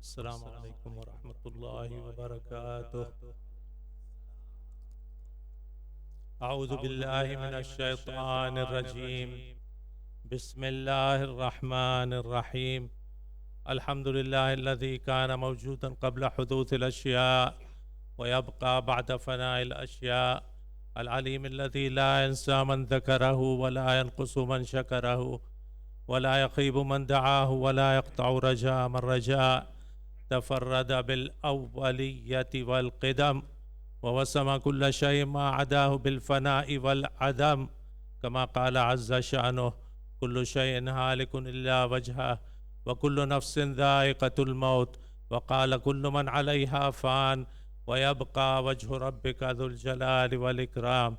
السلام عليكم ورحمة الله وبركاته. أعوذ بالله من الشيطان الرجيم. بسم الله الرحمن الرحيم. الحمد لله الذي كان موجودا قبل حدوث الأشياء ويبقى بعد فناء الأشياء، العليم الذي لا ينسى من ذكره ولا ينقص من شكره ولا يخيب من دعاه ولا يقطع رجاء من رجاء. تفرد بالأولية والقدم ووسم كل شيء ما عداه بالفناء والعدم، كما قال عز شأنه: كل شيء هالك إلا وجهه وكل نفس ذائقة الموت، وقال: كل من عليها فان ويبقى وجه ربك ذو الجلال والإكرام.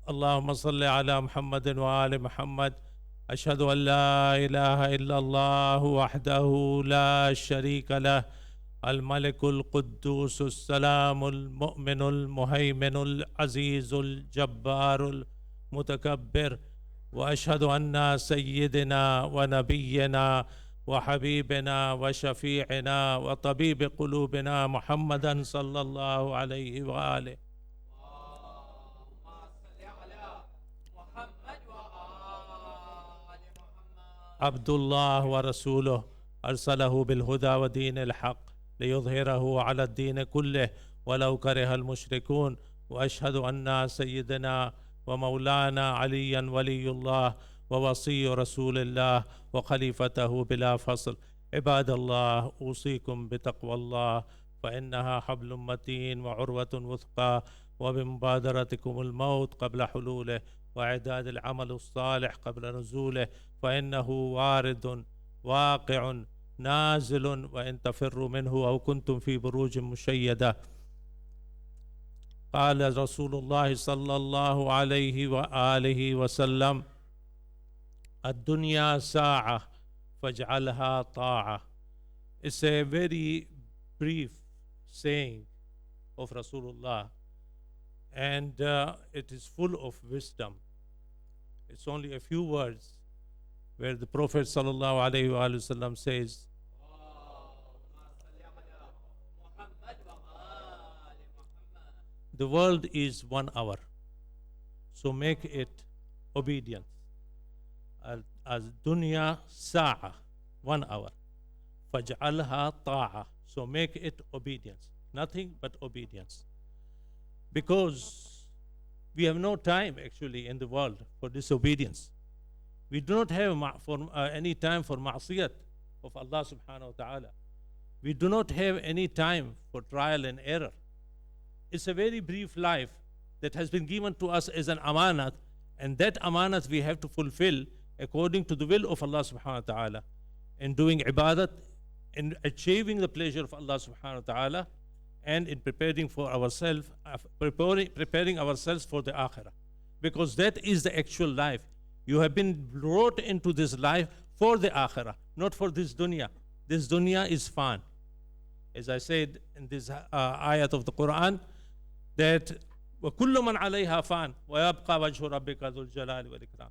اللهم صل على محمد وآل محمد. أشهد أن لا إله إلا الله وحده لا شريك له، الملك القدوس السلام المؤمن المهيمن العزيز الجبار المتكبر. وأشهد أن سيدنا ونبينا وحبيبنا وشفيعنا وطبيب قلوبنا محمدا صلى الله عليه وآله عبد الله ورسوله، أرسله بالهدى ودين الحق ليظهره على الدين كله ولو كره المشركون. وأشهد أن سيدنا ومولانا عليا ولي الله ووصي رسول الله وخليفته بلا فصل. عباد الله، أوصيكم بتقوى الله، فإنها حبل متين وعروة وثقى، وبمبادرتكم الموت قبل حلوله، وإعداد العمل الصالح قبل نزوله، فإنه وارد واقع نازل، وإن تفروا منه أو كنتم في بروج مشيدة. قال رسول الله صلى الله عليه وآله وسلم: الدنيا ساعة فاجعلها طاعة. It's a very brief saying of Rasulullah, and it is full of wisdom. It's only a few words where the Prophet sallallahu alaihi wasallam says, the world is 1 hour, so make it obedience. As dunya sa'a, 1 hour. Faj'alha ta'a, so make it obedience. Nothing but obedience. Because we have no time actually in the world for disobedience. We do not have any time for ma'siyat of Allah subhanahu wa ta'ala. We do not have any time for trial and error. It's a very brief life that has been given to us as an amanat, and that amanat we have to fulfill according to the will of Allah subhanahu wa ta'ala, in doing ibadat, in achieving the pleasure of Allah subhanahu wa ta'ala, and in preparing for ourselves, preparing ourselves for the akhirah. Because that is the actual life. You have been brought into this life for the akhirah, not for this dunya. This dunya is fan. As I said in this ayat of the Quran, that وَكُلُّ مَنْ عَلَيْهَا فَانٍ وَيَبْقَى وَجْهُ رَبِّكَ ذُو الْجَلَالِ وَالْإِكْرَامِ.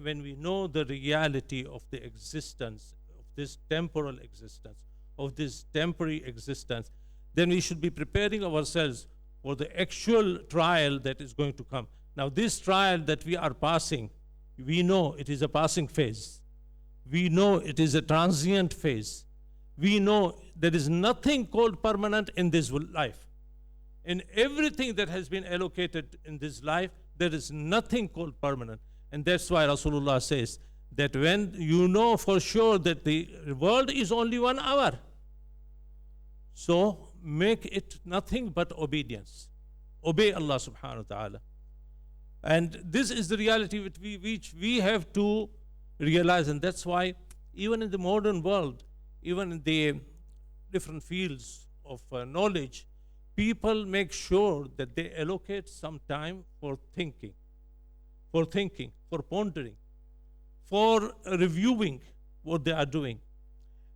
When we know the reality of the existence, of this temporal existence, of this temporary existence, then we should be preparing ourselves for the actual trial that is going to come. Now, this trial that we are passing, we know it is a passing phase. We know it is a transient phase. We know there is nothing called permanent in this life. In everything that has been allocated in this life, there is nothing called permanent. And that's why Rasulullah says that when you know for sure that the world is only 1 hour, so make it nothing but obedience. Obey Allah subhanahu wa ta'ala. And this is the reality which we have to realize. And that's why even in the modern world, even in the different fields of knowledge, people make sure that they allocate some time for thinking, for pondering, for reviewing what they are doing.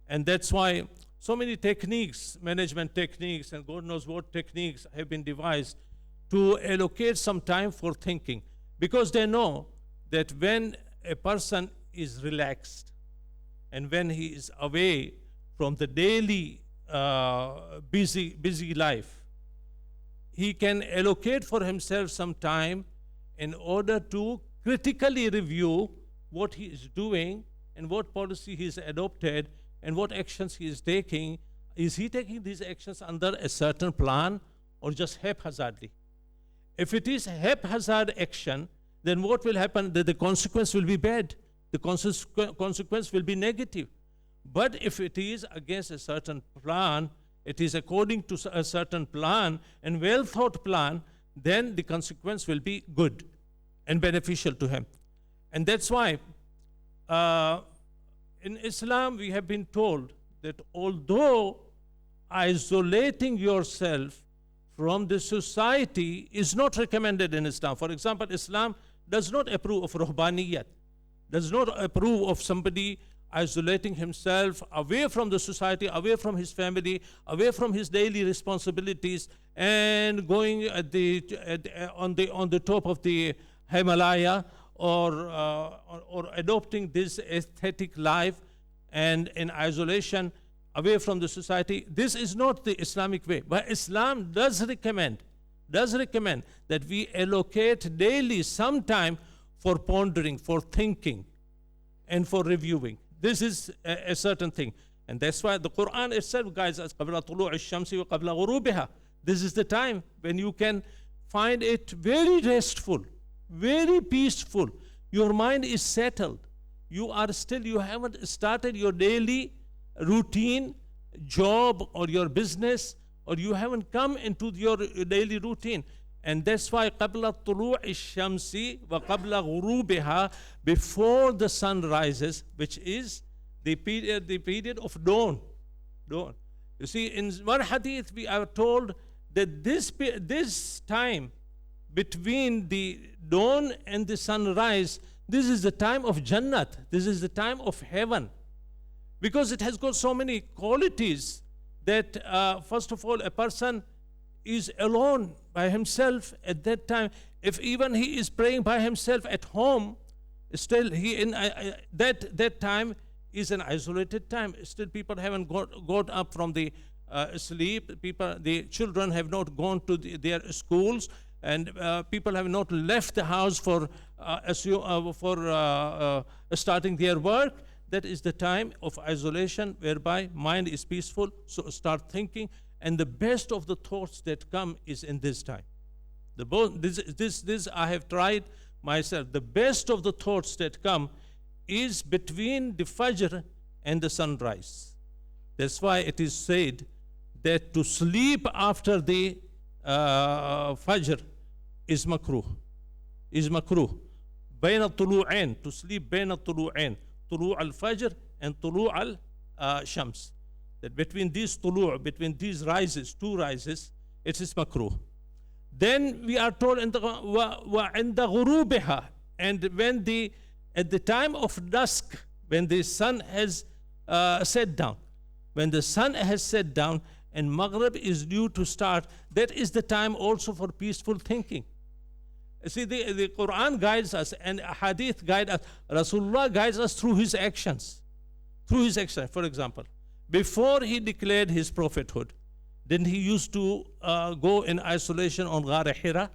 And that's why so many techniques, management techniques, and God knows what techniques have been devised to allocate some time for thinking. Because they know that when a person is relaxed and when he is away from the daily busy life, he can allocate for himself some time in order to critically review what he is doing and what policy he has adopted and what actions he is taking. Is he taking these actions under a certain plan or just haphazardly? If it is haphazard action, then what will happen? That the consequence will be bad. The consequence will be negative. But if it is against a certain plan, it is according to a certain plan and well thought plan, then the consequence will be good and beneficial to him. And that's why in Islam we have been told that although isolating yourself from the society is not recommended in Islam. For example, Islam does not approve of ruhbaniyat, does not approve of somebody isolating himself away from the society, away from his family, away from his daily responsibilities, and going on the top of the Himalaya, or adopting this aesthetic life and in isolation away from the society. This is not the Islamic way. But Islam does recommend that we allocate daily some time for pondering, for thinking, and for reviewing. This is a certain thing. And that's why the Quran itself guides us, قَبْلَ طُلُوعِ الشَّمْسِ وَقَبْلَ غُرُوبِهَا. This is the time when you can find it very restful, very peaceful. Your mind is settled. You haven't started your daily routine, job, or your business, or you haven't come into your daily routine. And that's why قَبْلَ طُلُوعِ الشَّمْسِ وَقَبْلَ غُرُوبِهَا, before the sun rises, which is the period of dawn. You see, in one hadith we are told that this time between the dawn and the sunrise, this is the time of Jannat, this is the time of heaven, because it has got so many qualities that first of all, a person is alone by himself at that time. If even he is praying by himself at home, still that time is an isolated time. Still people haven't got up from the sleep. The children have not gone to their schools, and people have not left the house for starting their work. That is the time of isolation whereby mind is peaceful. So start thinking, and the best of the thoughts that come is in this time. This I have tried myself. The best of the thoughts that come is between the Fajr and the sunrise. That's why it is said that to sleep after the Fajr is makruh. بين الطلوعين, to sleep بين الطلوعين, طلوع الفجر and طلوع الشمس. That between these between these rises, two rises, it is makruh. Then we are told وعند غروبها, and when at the time of dusk, when the sun has set down, when the sun has set down and Maghrib is due to start, that is the time also for peaceful thinking. See, the Quran guides us and Hadith guide us. Rasulullah guides us through his actions. Through his actions. For example, before he declared his prophethood, then he used to go in isolation on Ghar Hira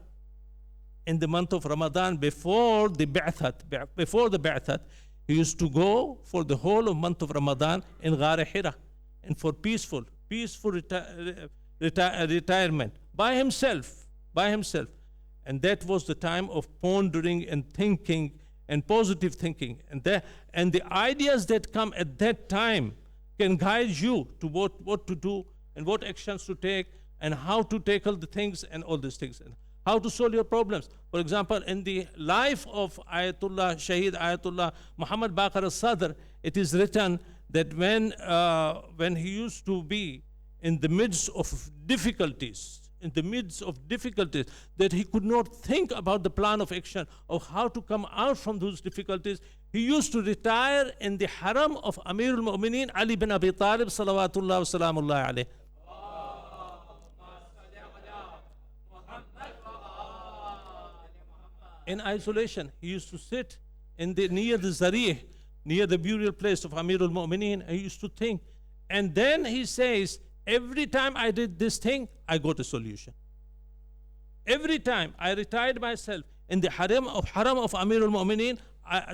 in the month of Ramadan before the Ba'that. He used to go for the whole of month of Ramadan in Ghar Hira, and for peaceful retirement by himself. And that was the time of pondering and thinking and positive thinking. And the ideas that come at that time can guide you to what to do and what actions to take and how to tackle the things and all these things, and how to solve your problems. For example, in the life of Shaheed Ayatollah Muhammad Baqir al-Sadr, it is written that when he used to be in the midst of difficulties, that he could not think about the plan of action of how to come out from those difficulties, he used to retire in the haram of Amir al-Mu'mineen Ali bin Abi Talib salawatullah wa salamullah alayh. In isolation, he used to sit near the Zarih, near the burial place of Amir al-Mu'mineen, and he used to think. And then he says, every time I did this thing, I got a solution. Every time I retired myself in the haram of Amir al-Mu'mineen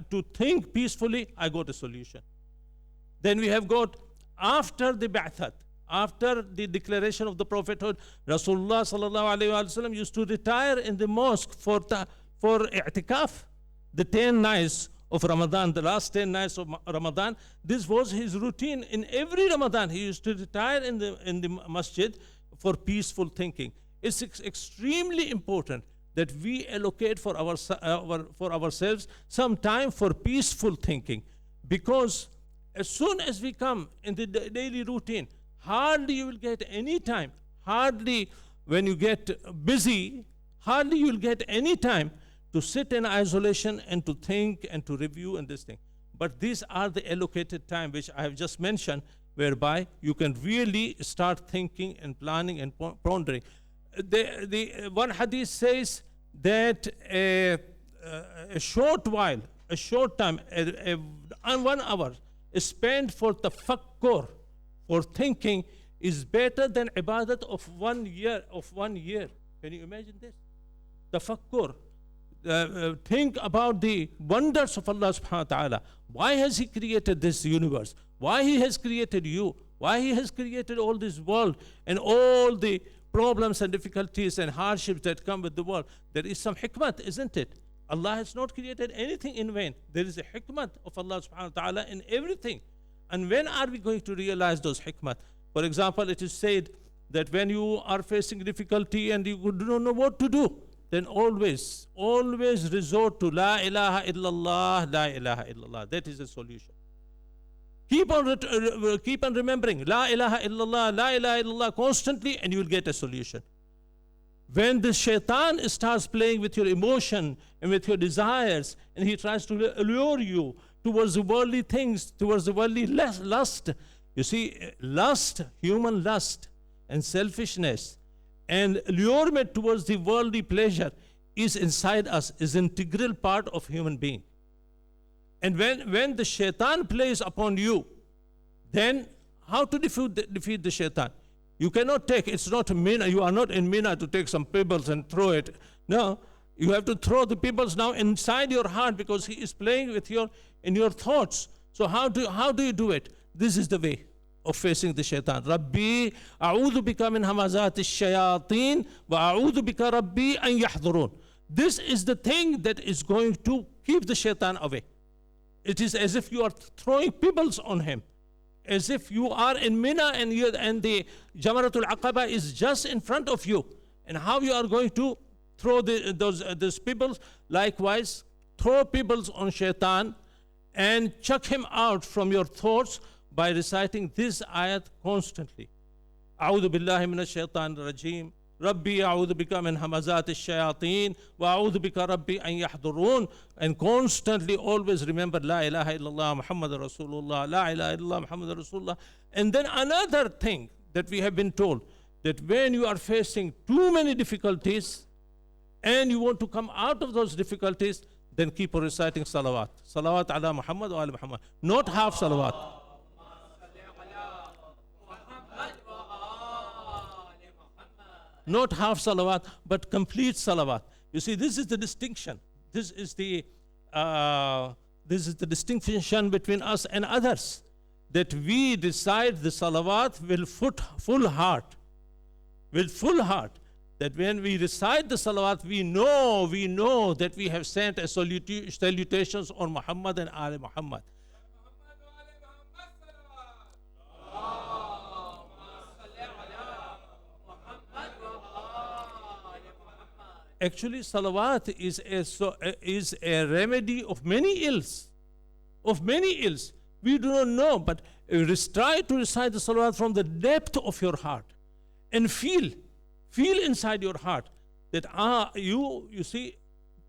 to think peacefully, I got a solution. Then we have got, after the Ba'that, after the declaration of the prophethood, Rasulullah sallallahu alayhi wa sallam used to retire in the mosque for i'tikaf, the 10 nights of Ramadan, the last 10 nights of Ramadan. This was his routine. In every Ramadan, he used to retire in the masjid for peaceful thinking. It's extremely important that we allocate for ourselves some time for peaceful thinking, because as soon as we come in the daily routine, hardly you will get any time, hardly when you get busy, hardly you will get any time to sit in isolation and to think and to review and this thing. But these are the allocated time which I have just mentioned, whereby you can really start thinking and planning and pondering. The one hadith says that a short while, a short time, 1 hour spent for tafakkur, for thinking, is better than ibadat of 1 year. Can you imagine this? Tafakkur. Think about the wonders of Allah subhanahu wa ta'ala. Why has He created this universe? Why He has created you? Why He has created all this world and all the problems and difficulties and hardships that come with the world? There is some hikmat, isn't it? Allah has not created anything in vain. There is a hikmat of Allah subhanahu wa ta'ala in everything. And when are we going to realize those hikmat? For example, it is said that when you are facing difficulty and you do not know what to do, then always resort to La ilaha illallah, La ilaha illallah. That is the solution. Keep on remembering La ilaha illallah, La ilaha illallah constantly, and you will get a solution. When the shaitan starts playing with your emotion and with your desires, and he tries to lure you towards the worldly things, towards the worldly lust. You see, lust, human lust and selfishness and allurement towards the worldly pleasure is inside us, is an integral part of human being. And when the shaitan plays upon you, then how to defeat the shaitan? You cannot take, it's not Mina, you are not in Mina to take some pebbles and throw it. No, you have to throw the pebbles now inside your heart, because he is playing with in your thoughts. So how do you do it? This is the way of facing the shaitan. Rabbi, a'udhu bika min hamazati shayateen wa a'udhu bika Rabbi an yahdurun. This is the thing that is going to keep the shaitan away. It is as if you are throwing pebbles on him, as if you are in Mina and the Jamaratul Aqaba is just in front of you. And how you are going to throw those pebbles? Likewise, throw pebbles on shaitan and chuck him out from your thoughts by reciting this ayat constantly. A'udhu billahi minash shaitanir rajim. Rabbi a'udhu bika min hamazati shayateen wa a'udhu bika Rabbi an yahdurun. And constantly always remember La ilaha illallah Muhammad Rasulullah, La ilaha illallah Muhammad Rasulullah. And then another thing that we have been told, that when you are facing too many difficulties and you want to come out of those difficulties, then keep on reciting salawat. Salawat ala Muhammad wa ala Muhammad. Not half salawat. Not half salawat, but complete salawat. You see, this is the distinction. This is the distinction between us and others, that we recite the salawat with full heart. With full heart. That when we recite the salawat, we know that we have sent a salutations on Muhammad and Ali Muhammad. Actually, salawat is a remedy of many ills. Of many ills. We do not know, but try to recite the salawat from the depth of your heart. And feel inside your heart that you see,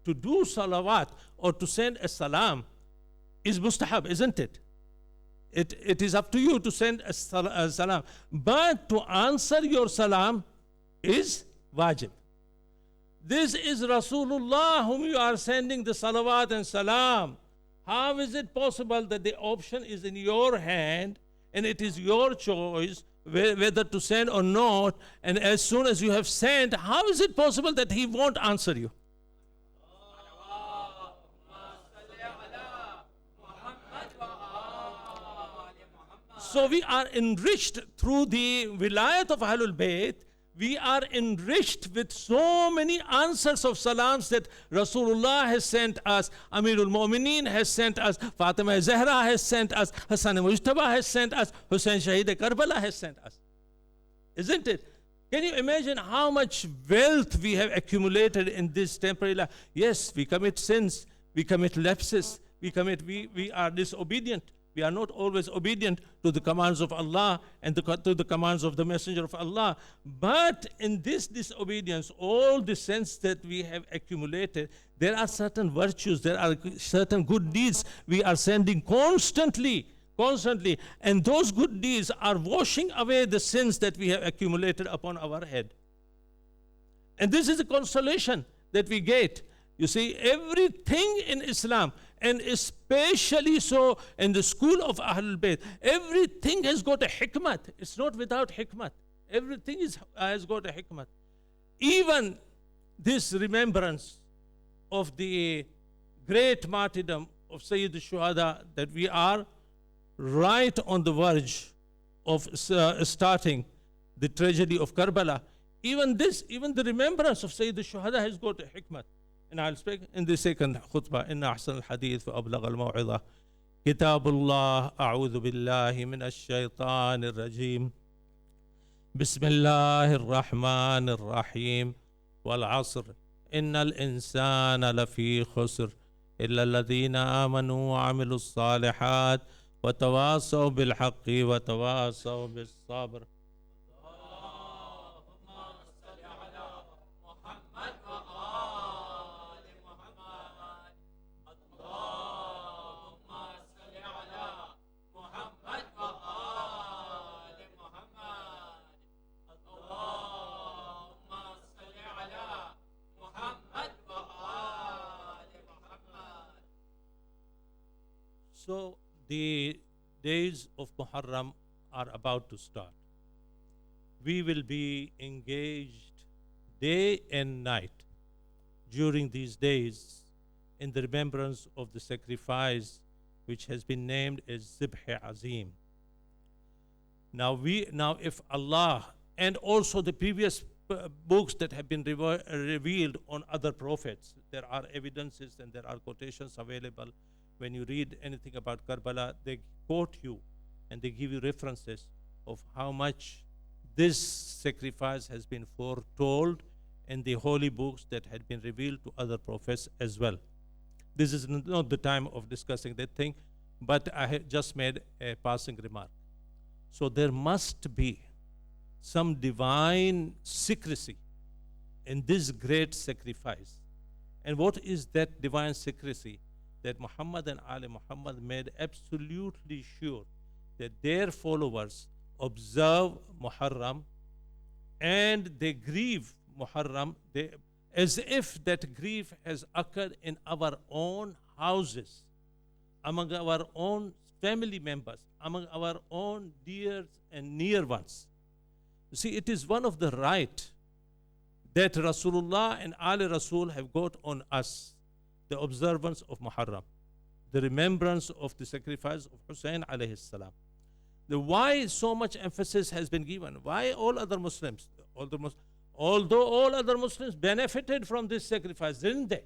to do salawat or to send a salam is mustahab, isn't it? It is up to you to send a salam. But to answer your salam is wajib. This is Rasulullah whom you are sending the salawat and salam. How is it possible that the option is in your hand and it is your choice whether to send or not. And as soon as you have sent, how is it possible that he won't answer you? So we are enriched through the wilayat of Ahlul Bayt. We are enriched with so many answers of salams that Rasulullah has sent us, Amirul Mu'mineen has sent us, Fatima Zahra has sent us, Hassan Mujtaba has sent us, Hussein Shaheed Karbala has sent us. Isn't it? Can you imagine how much wealth we have accumulated in this temporary life? Yes, we commit sins, we commit lapses, we are disobedient. We are not always obedient to the commands of Allah and to the commands of the Messenger of Allah. But in this disobedience, all the sins that we have accumulated, there are certain virtues, there are certain good deeds we are sending constantly. And those good deeds are washing away the sins that we have accumulated upon our head. And this is a consolation that we get. You see, everything in Islam, and especially so in the school of Ahlul Bayt, everything has got a hikmat. It's not without hikmat. Everything has got a hikmat. Even this remembrance of the great martyrdom of Sayyid al-Shuhada, that we are right on the verge of starting the tragedy of Karbala, even the remembrance of Sayyid al-Shuhada has got a hikmat. And I'll speak in the second khutbah. إن أحسن الحديث وأبلغ الموعظة كتاب الله أعوذ بالله من الشيطان الرجيم بسم الله الرحمن الرحيم والعصر إن الإنسان لفي خسر إلا الذين آمنوا وعملوا الصالحات وتواصوا بالحق وتواصوا بالصبر. So the days of Muharram are about to start. We will be engaged day and night during these days in the remembrance of the sacrifice which has been named as Zibh Azim. Now if Allah, and also the previous books that have been revealed on other prophets, there are evidences and there are quotations available. When you read anything about Karbala, they quote you and they give you references of how much this sacrifice has been foretold in the holy books that had been revealed to other prophets as well. This is not the time of discussing that thing, but I have just made a passing remark. So there must be some divine secrecy in this great sacrifice. And what is that divine secrecy? That Muhammad and Ali Muhammad made absolutely sure that their followers observe Muharram and they grieve Muharram as if that grief has occurred in our own houses, among our own family members, among our own dear and near ones. You see, it is one of the right that Rasulullah and Ali Rasul have got on us, the observance of Muharram, the remembrance of the sacrifice of Hussein alayhi salam. Why so much emphasis has been given? Why all other Muslims, although all other Muslims benefited from this sacrifice, didn't they?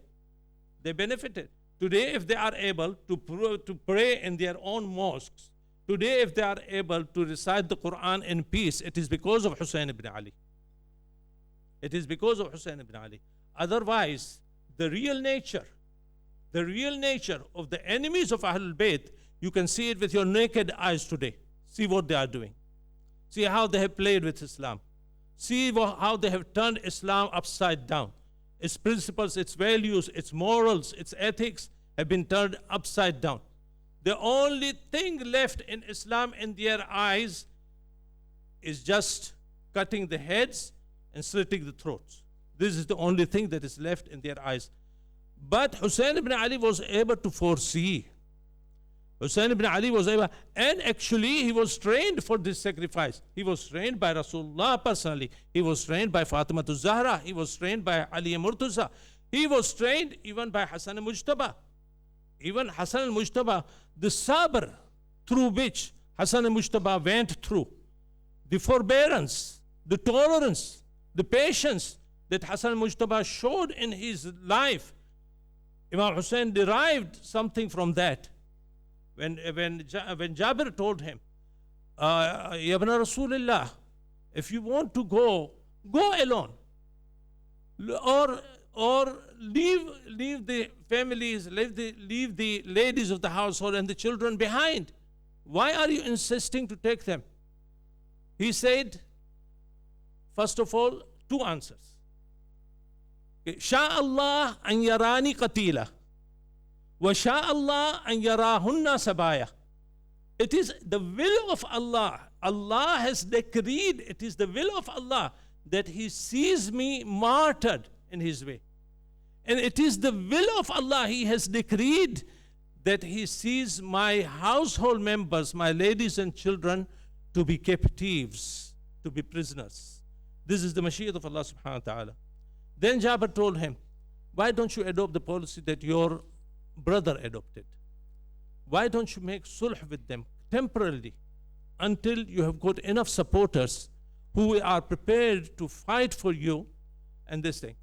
They benefited. Today, if they are able to pray in their own mosques, today if they are able to recite the Quran in peace, it is because of Hussein ibn Ali. It is because of Hussein ibn Ali. Otherwise, the real nature of the enemies of Ahlul Bayt, you can see it with your naked eyes today. See what they are doing. See how they have played with Islam. See how they have turned Islam upside down. Its principles, its values, its morals, its ethics have been turned upside down. The only thing left in Islam in their eyes is just cutting the heads and slitting the throats. This is the only thing that is left in their eyes. But Hussein ibn Ali was able to foresee. Hussein ibn Ali was able, and actually he was trained for this sacrifice. He was trained by Rasulullah personally. He was trained by Fatima Zahra. He was trained by Ali Murtaza. He was trained even by Hassan al-Mujtaba. Even Hassan al-Mujtaba, the sabr through which Hassan al-Mujtaba went through, the forbearance, the tolerance, the patience that Hassan al-Mujtaba showed in his life, Imam Hussein derived something from that. When Jabir told him, Ya ibn Rasulullah, if you want to go alone. Or leave the families, leave the ladies of the household and the children behind. Why are you insisting to take them? He said, first of all, two answers. Sha Allah an yarani qatila, wa sha Allah an yarahunna sabaya. It is the will of Allah. Allah has decreed, it is the will of Allah that He sees me martyred in His way. And it is the will of Allah, He has decreed that He sees my household members, my ladies and children, to be captives, to be prisoners. This is the Mashiach of Allah subhanahu wa ta'ala. Then Jabir told him, why don't you adopt the policy that your brother adopted? Why don't you make sulh with them temporarily until you have got enough supporters who are prepared to fight for you and this thing?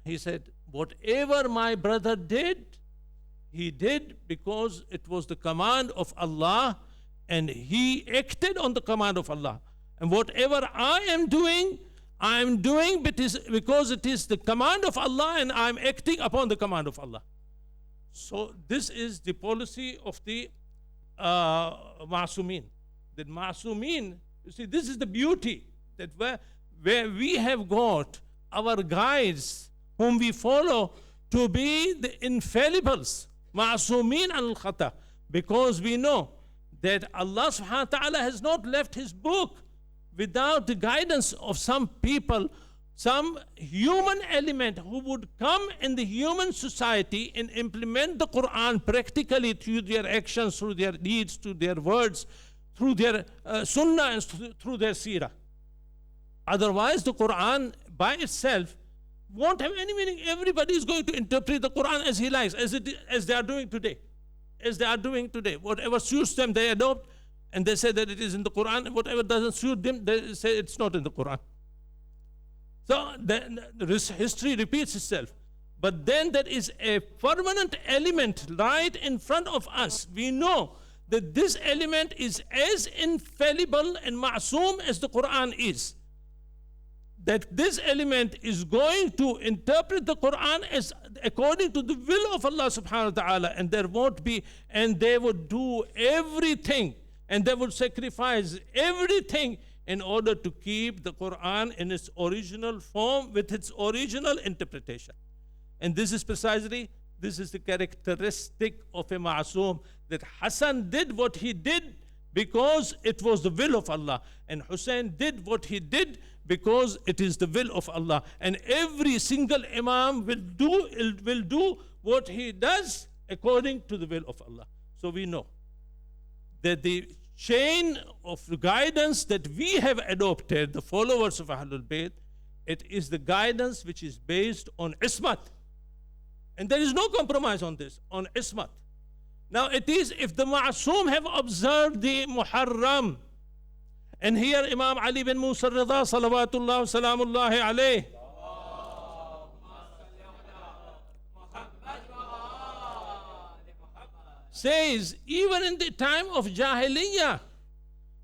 He said, whatever my brother did, he did because it was the command of Allah and he acted on the command of Allah. And whatever I am doing because it is the command of Allah and I am acting upon the command of Allah. So this is the policy of the Ma'sumin. The Ma'sumin, you see, this is the beauty that where we have got our guides whom we follow to be the infallibles, Ma'sumin al-Khata, because we know that Allah subhanahu wa ta'ala has not left His book without the guidance of some people, some human element who would come in the human society and implement the Quran practically through their actions, through their deeds, through their words, through their sunnah and through their seerah. Otherwise, the Quran by itself won't have any meaning. Everybody is going to interpret the Quran as he likes, as they are doing today. As they are doing today. Whatever suits them, they adopt, and they say that it is in the Quran. Whatever doesn't suit them, they say it's not in the Quran. So the history repeats itself. But then there is a permanent element right in front of us. We know that this element is as infallible and ma'soom as the Quran is. That this element is going to interpret the Quran as according to the will of Allah subhanahu wa ta'ala, and there won't be, and they would do everything, and they would sacrifice everything in order to keep the Quran in its original form with its original interpretation. And this is the characteristic of a ma'soom, that Hassan did what he did because it was the will of Allah, and Hussein did what he did because it is the will of Allah. And every single Imam will do what he does according to the will of Allah. So we know that the chain of guidance that we have adopted, the followers of Ahlul Bayt, it is the guidance which is based on ismat. And there is no compromise on this, on ismat. Now it is if the Ma'soom have observed the Muharram, and here Imam Ali bin Musa Rida salawatullah salamullahi alayh, says even in the time of Jahiliyyah,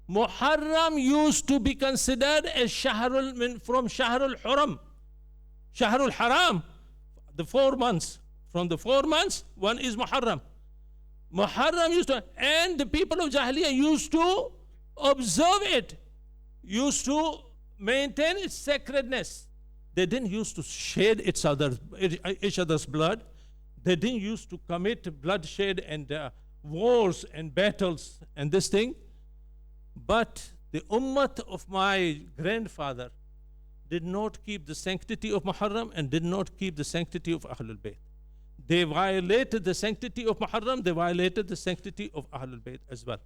Muharram used to be considered as from Shahrul Haram, Shahrul Haram, the 4 months. From the 4 months, one is Muharram. Muharram used to, and the people of Jahiliyyah used to observe it, used to maintain its sacredness. They didn't used to shed each other's blood. They didn't used to commit bloodshed and wars and battles and this thing. But the ummah of my grandfather did not keep the sanctity of Muharram and did not keep the sanctity of Ahlul Bayt. They violated the sanctity of Muharram, they violated the sanctity of Ahlul Bayt as well.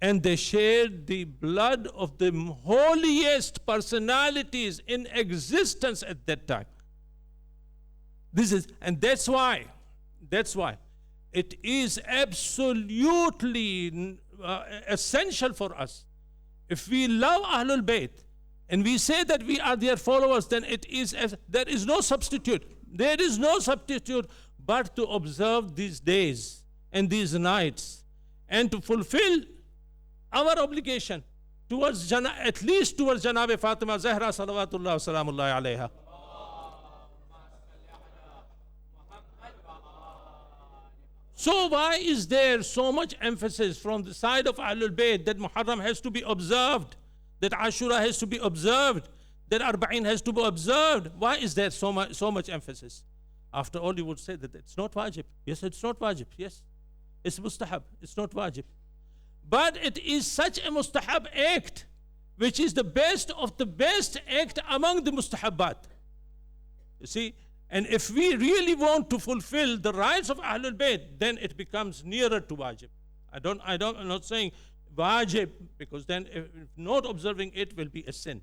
And they shared the blood of the holiest personalities in existence at that time. And that's why it is absolutely essential for us. If we love Ahlul Bayt and we say that we are their followers, then there is no substitute. There is no substitute but to observe these days and these nights and to fulfill our obligation towards at least towards Janab Fatima Zahra salawatullah wa salamullahi alayha. So why is there so much emphasis from the side of Ahlul Bayt that Muharram has to be observed, that Ashura has to be observed, that Arba'in has to be observed? Why is there so much emphasis? After all, you would say that it's not wajib. Yes, it's not wajib. Yes, it's mustahab. It's not wajib. But it is such a mustahab act, which is the best of the best act among the mustahabat. You see? And if we really want to fulfill the rights of Ahlul Bayt, then it becomes nearer to wajib. I'm not saying wajib, because then if not observing it will be a sin.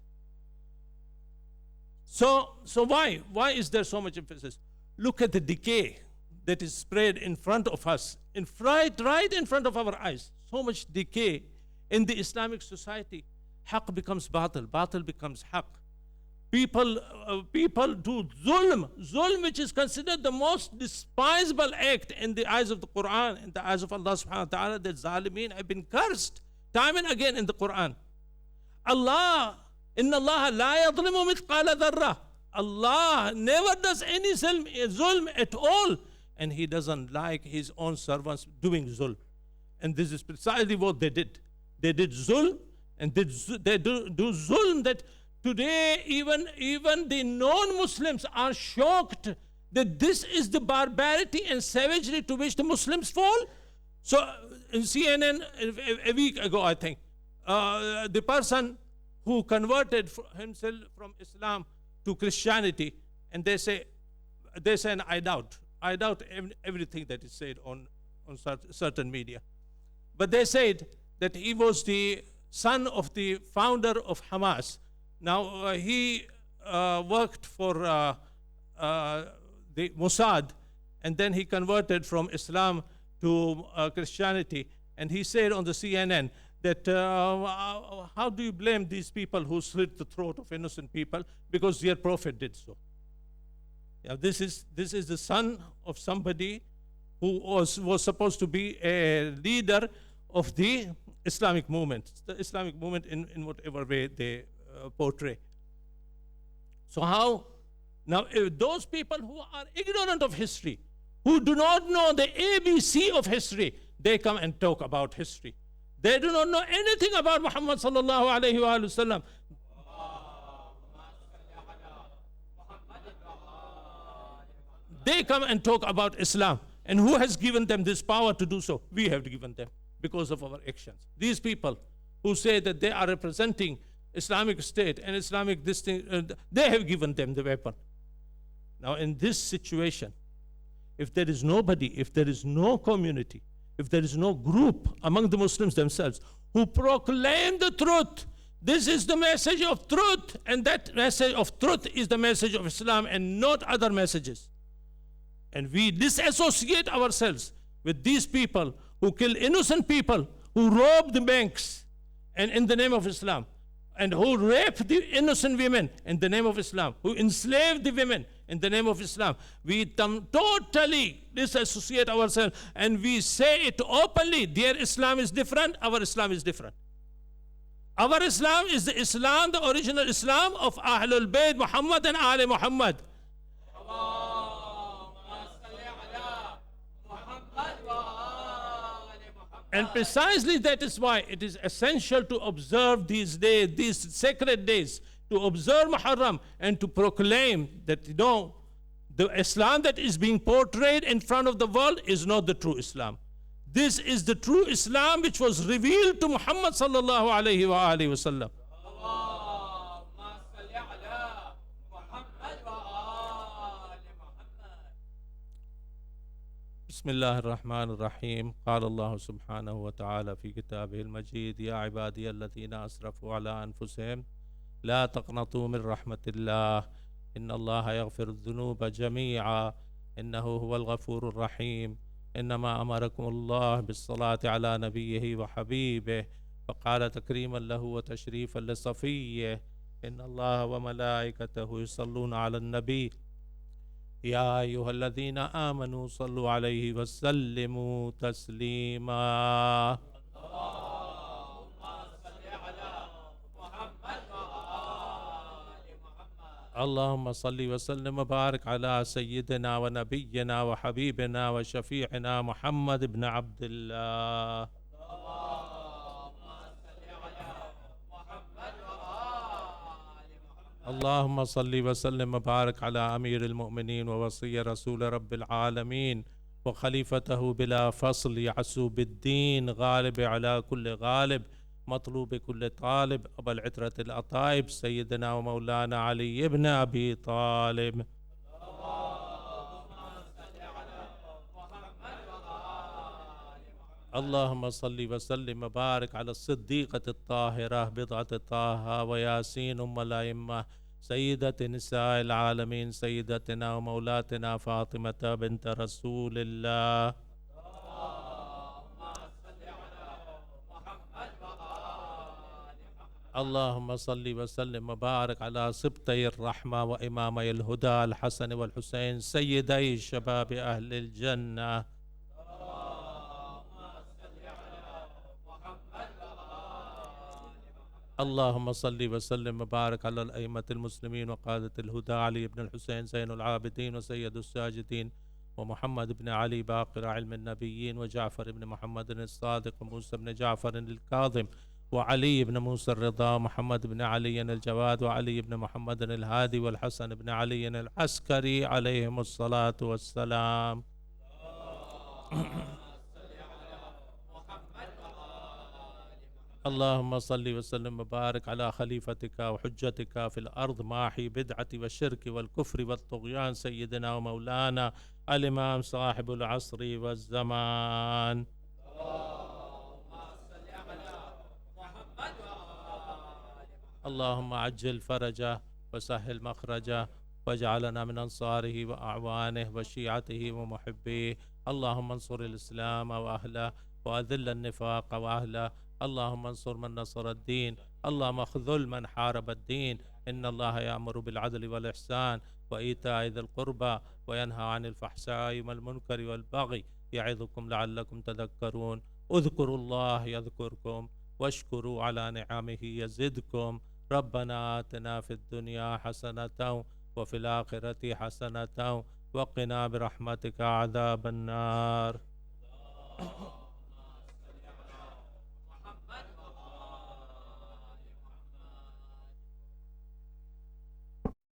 So why? Why is there so much emphasis? Look at the decay that is spread in front of us, right in front of our eyes. So much decay in the Islamic society. Haqq becomes batil, batil becomes haqq. People do zulm which is considered the most despisable act in the eyes of the Quran, in the eyes of Allah subhanahu wa ta'ala. That zalimeen have been cursed time and again in the Quran. Allah, inna Allah la yadlimu mithqala dharra. Allah never does any zulm at all, and He doesn't like His own servants doing zulm. And this is precisely what they did. They did zulm, and they do zulm that today even the non-Muslims are shocked that this is the barbarity and savagery to which the Muslims fall. So in CNN a week ago, I think, the person who converted himself from Islam to Christianity, and they say, and I doubt everything that is said on certain media. But they said that he was the son of the founder of Hamas. Now, he worked for the Mossad, and then he converted from Islam to Christianity. And he said on the CNN that how do you blame these people who slit the throat of innocent people, because their prophet did so. Yeah, this is the son of somebody who was supposed to be a leader of the Islamic movement in whatever way they portray. So how? Now, if those people who are ignorant of history, who do not know the ABC of history, they come and talk about history. They do not know anything about Muhammad sallallahu alayhi wa sallam. They come and talk about Islam. And who has given them this power to do so? We have given them because of our actions. These people who say that they are representing Islamic State and Islamic this thing, they have given them the weapon. Now in this situation, if there is nobody, if there is no community, if there is no group among the Muslims themselves who proclaim the truth, this is the message of truth, and that message of truth is the message of Islam and not other messages. And we disassociate ourselves with these people who kill innocent people, who rob the banks and in the name of Islam, and who rape the innocent women in the name of Islam, who enslave the women in the name of Islam. We totally disassociate ourselves, and we say it openly. Their Islam is different, our Islam is different. Our Islam is the Islam, the original Islam of Ahlul Bayt Muhammad and Ali Muhammad. And precisely that is why it is essential to observe these days, these sacred days, to observe Muharram and to proclaim that, the Islam that is being portrayed in front of the world is not the true Islam. This is the true Islam which was revealed to Muhammad sallallahu alayhi wa alihi wa sallam. بسم الله الرحمن الرحيم. قال الله سبحانه وتعالى في كتابه المجيد: يا عبادي الذين أسرفوا على أنفسهم لا تقنطوا من رحمة الله إن الله يغفر الذنوب جميعا إنه هو الغفور الرحيم. إنما أمركم الله بالصلاة على نبيه وحبيبه، فقال تكريما له وتشريفا لصفيه: إن الله وملائكته يصلون على النبي يا أيها الذين آمنوا صلوا عليه وسلموا تسليما. اللهم صل وسلم وبارك على سيدنا ونبينا وحبيبنا وشفيعنا محمد بن عبد الله. اللهم صل وسلم وبارك على أمير المؤمنين ووصي رسول رب العالمين وخليفته بلا فصل يعسو بالدين غالب على كل غالب مطلوب كل طالب أبا العترة الأطائب سيدنا ومولانا علي بن أبي طالب. اللهم صل وسلم وبارك على الصديقة الطاهرة بضعة طه وياسين أم الأئمة سيدة نساء العالمين سيدتنا ومولاتنا فاطمة بنت رسول الله. اللهم صل وسلم وبارك على سبطي الرحمة وإمامي الهدى الحسن والحسين سيدي شباب أهل الجنة. اللهم صل وسلم وبارك على الأئمة المسلمين وقادة الهدى علي بن الحسين زين العابدين وسيد الساجدين ومحمد بن علي باقر علم النبيين وجعفر بن محمد الصادق وموسى بن جعفر الكاظم وعلي بن موسى الرضا ومحمد بن علي الجواد وعلي بن محمد الهادي والحسن بن علي العسكري عليهم الصلاة والسلام. اللهم صل وسلم وبارك على خليفتك وحجتك في الأرض ماحي بدعة والشرك والكفر والطغيان سيدنا ومولانا الإمام صاحب العصر والزمان. اللهم عجل فرجه وسهل مخرجه واجعلنا من أنصاره وأعوانه وشيعته ومحبيه. اللهم انصر الإسلام وأهله وأذل النفاق وأهله. اللهم انصر من نصر الدين. اللهم اخذل من حارب الدين. إن الله يأمر بالعدل والإحسان وإيتاء ذي القربى وينهى عن الفحشاء والمنكر والبغي يعظكم لعلكم تذكرون. اذكروا الله يذكركم واشكروا على نعمه يزدكم. ربنا آتنا في الدنيا حسنة وفي الآخرة حسنة وقنا برحمتك عذاب النار.